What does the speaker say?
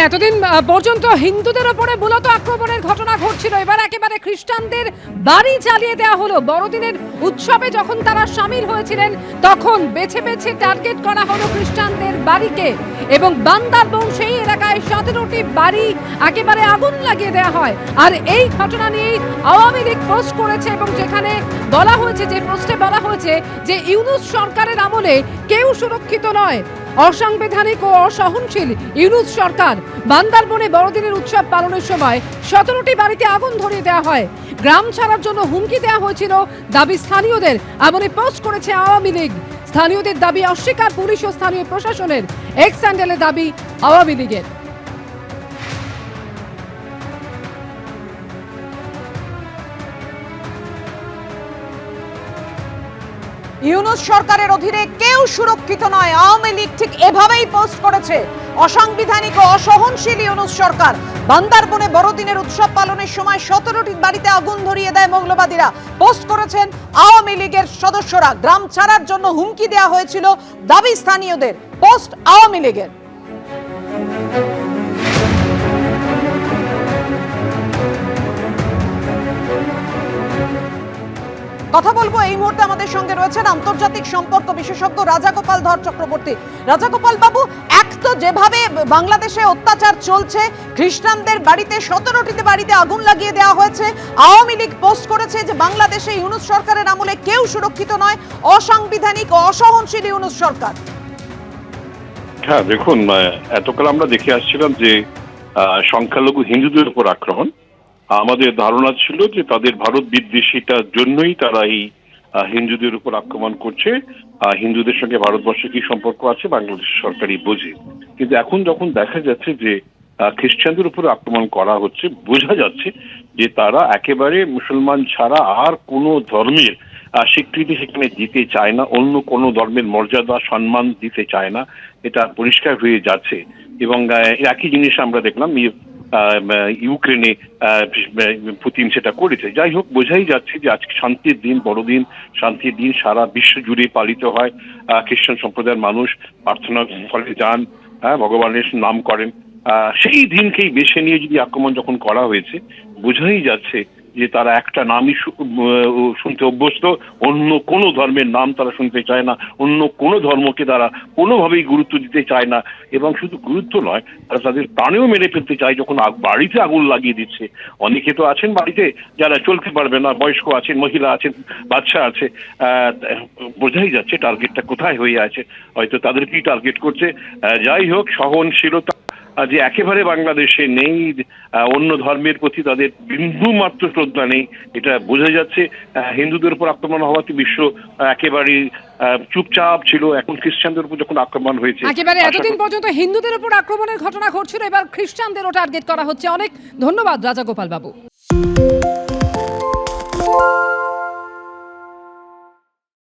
এতদিন পর্যন্ত হিন্দুদের ওপরে মূলত আক্রমণের ঘটনা ঘটছিল, এবার একেবারে খ্রিস্টানদের বাড়ি জ্বালিয়ে দেওয়া হলো। বড়দিনের উৎসবে যখন তারা সামিল হয়েছিলেন তখন বেছে বেছে টার্গেট করা হলো খ্রিস্টানদের বাড়িকে, এবং বান্দারবন সেই এলাকায় 17টি বাড়ি একেবারে আগুন লাগিয়ে দেওয়া হয়। আর এই ঘটনা নিয়েই আওয়ামী লীগ পোস্ট করেছে, এবং যেখানে বলা হয়েছে, যে পোস্টে বলা হয়েছে যে ইউনূস সরকারের আমলে কেউ সুরক্ষিত নয়, অসাংবিধানিক ও অসহনশীল ইউনূস সরকার। বান্দারবনে বড়দিনের উৎসব পালনের সময় 17টি বাড়িতে আগুন ধরিয়ে দেওয়া হয়, গ্রাম ছাড়ার জন্য হুমকি দেওয়া হয়েছিল দাবি স্থানীয়দের, এমনই পোস্ট করেছে আওয়ামী লীগ। স্থানীয়দের দাবি অস্বীকার পুলিশ ও স্থানীয় প্রশাসনের, এক্স স্যান্ডেলের দাবি আওয়ামী লীগের। ইউনূস সরকারের অধীনে কেউ সুরক্ষিত নয়, আওয়ামী লীগ ঠিক এভাবেই পোস্ট করেছে। অসাংবিধানিক ও অসহনশীল ইউনূস সরকার। বান্দারবনে বড়দিনের উৎসব পালনের সময় 17টি বাড়িতে আগুন ধরিয়ে দেয় মৌলবাদীরা, পোস্ট করেছেন আওয়ামী লীগের সদস্যরা। গ্রাম ছাড়ার জন্য হুমকি দেওয়া হয়েছিল দাবি স্থানীয়দের, পোস্ট আওয়ামী লীগের। কথা বলবো এই মুহূর্তে আমাদের সঙ্গে রয়েছেন আন্তর্জাতিক সম্পর্ক বিশেষজ্ঞ রাজাগোপাল ধর চক্রবর্তী। রাজাগোপাল বাবু, এক তো যেভাবে বাংলাদেশে অত্যাচার চলছে, খ্রিস্টানদের বাড়িতে 17টিতে বাড়িতে আগুন লাগিয়ে দেওয়া হয়েছে, আওয়ামী লীগ পোস্ট করেছে যে বাংলাদেশে ইউনূস সরকারের আমলে কেউ সুরক্ষিত নয়, অসাংবিধানিক ও অসহনশীল ইউনূস সরকার। হ্যাঁ দেখুন, এতকাল আমরা দেখে আসছিলাম যে সংখ্যালঘু হিন্দুদের উপর আক্রমণ। আমাদের ধারণা ছিল যে তাদের ভারত বিদ্বেষীটার জন্যই তারা এই হিন্দুদের উপর আক্রমণ করছে। হিন্দুদের সঙ্গে ভারতবর্ষের কি সম্পর্ক আছে বাংলাদেশ সরকারই বোঝে। কিন্তু এখন যখন দেখা যাচ্ছে যে খ্রিস্টানদের উপর আক্রমণ করা হচ্ছে, বোঝা যাচ্ছে যে তারা একেবারে মুসলমান ছাড়া আর কোনো ধর্মের স্বীকৃতি সেখানে দিতে চায় না, অন্য কোনো ধর্মের মর্যাদা সম্মান দিতে চায় না, এটা পরিষ্কার হয়ে যাচ্ছে। এবং একই জিনিস আমরা দেখলাম ইউক্রেনে পুতিন সেটা করেছে। যাই হোক, বোঝাই যাচ্ছে যে আজকে শান্তির দিন, বড়দিন, শান্তির দিন সারা বিশ্ব জুড়ে পালিত হয়। খ্রিস্টান সম্প্রদায়ের মানুষ প্রার্থনা ফলে যান, ভগবানের নাম করেন। সেই দিনকেই বেছে নিয়ে যদি আক্রমণ যখন করা হয়েছে, বোঝাই যাচ্ছে যে তারা একটা নামই শুনতে অভ্যস্ত, অন্য কোনো ধর্মের নাম তারা শুনতে চায় না, অন্য কোনো ধর্মকে তারা কোনোভাবেই গুরুত্ব দিতে চায় না। এবং শুধু গুরুত্ব নয়, তারা তাদের প্রাণেও মেরে ফেলতে চায় যখন বাড়িতে আগুন লাগিয়ে দিচ্ছে। অনেকে তো আছেন বাড়িতে যারা চলতে পারবে না, বয়স্ক আছেন, মহিলা আছেন, বাচ্চা আছে। বোঝাই যাচ্ছে টার্গেটটা কোথায় হয়ে আছে, হয়তো তাদেরকেই টার্গেট করছে। যাই হোক, সহনশীলতা যে একেবারে বাংলাদেশে নেই, অন্য ধর্মের প্রতি তাদের বিন্দু মাত্র শ্রদ্ধা নেই, এটা বোঝা যাচ্ছে। হিন্দুদের উপর আক্রমণ হওয়াতে বিশ্ব একেবারে চুপচাপ ছিল, এখন খ্রিস্টানদের উপর যখন আক্রমণ হয়েছে, একেবারে এতদিন পর্যন্ত হিন্দুদের উপর আক্রমণের ঘটনা ঘটছিল, এবার খ্রিস্টানদেরও টার্গেট করা হচ্ছে। অনেক ধন্যবাদ রাজাগোপাল বাবু।